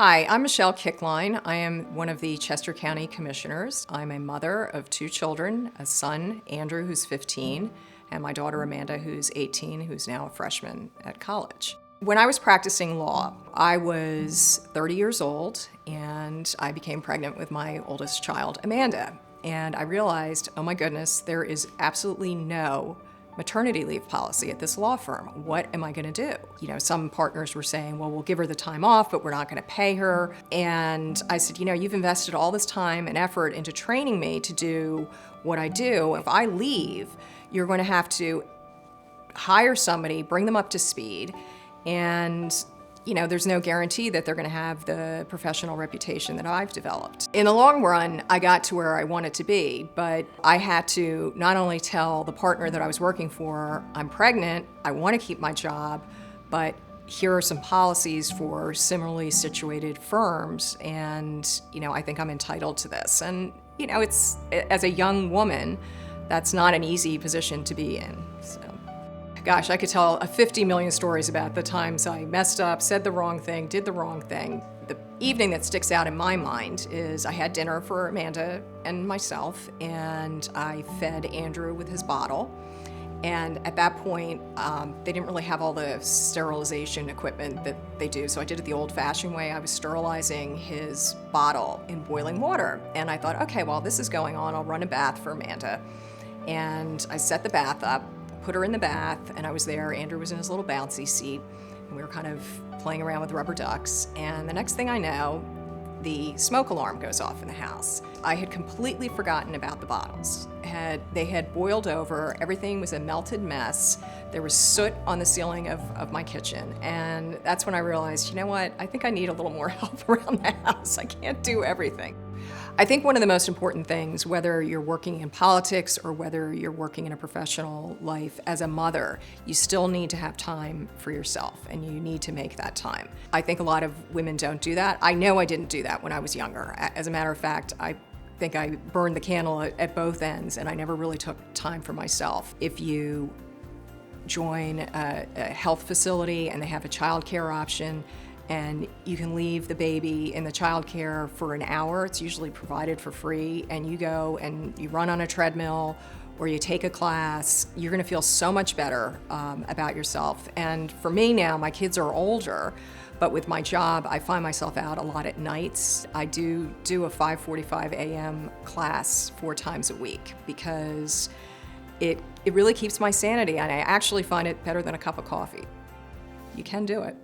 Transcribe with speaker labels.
Speaker 1: Hi, I'm Michelle Kichline. I am one of the Chester County Commissioners. I'm a mother of 2 children, a son, Andrew, who's 15, and my daughter, Amanda, who's 18, who's now a freshman at college. When I was practicing law, I was 30 years old, and I became pregnant with my oldest child, Amanda. And I realized, oh my goodness, there is absolutely no maternity leave policy at this law firm. What am I going to do? You know, some partners were saying, well, we'll give her the time off, but we're not going to pay her. And I said, you know, you've invested all this time and effort into training me to do what I do. If I leave, you're going to have to hire somebody, bring them up to speed, and you know, there's no guarantee that they're going to have the professional reputation that I've developed. In the long run, I got to where I wanted to be, but I had to not only tell the partner that I was working for, I'm pregnant, I want to keep my job, but here are some policies for similarly situated firms, and you know, I think I'm entitled to this. And you know, it's, as a young woman, that's not an easy position to be in. So. Gosh, I could tell 50 million stories about the times I messed up, said the wrong thing, did the wrong thing. The evening that sticks out in my mind is I had dinner for Amanda and myself, and I fed Andrew with his bottle. And at that point, they didn't really have all the sterilization equipment that they do, so I did it the old-fashioned way. I was sterilizing his bottle in boiling water. And I thought, okay, while this is going on, I'll run a bath for Amanda. And I set the bath up, put her in the bath, and I was there. Andrew was in his little bouncy seat, and we were kind of playing around with rubber ducks. And the next thing I know, the smoke alarm goes off in the house. I had completely forgotten about the bottles. They had boiled over, everything was a melted mess. There was soot on the ceiling of my kitchen. And that's when I realized, you know what, I think I need a little more help around the house. I can't do everything. I think one of the most important things, whether you're working in politics or whether you're working in a professional life as a mother, you still need to have time for yourself, and you need to make that time. I think a lot of women don't do that. I know I didn't do that when I was younger. As a matter of fact, I think I burned the candle at both ends, and I never really took time for myself. If you join a health facility and they have a child care option, and you can leave the baby in the child care for an hour, it's usually provided for free, and you go and you run on a treadmill or you take a class, you're gonna feel so much better about yourself. And for me now, my kids are older, but with my job, I find myself out a lot at nights. I do a 5:45 a.m. class 4 times a week because it really keeps my sanity, and I actually find it better than a cup of coffee. You can do it.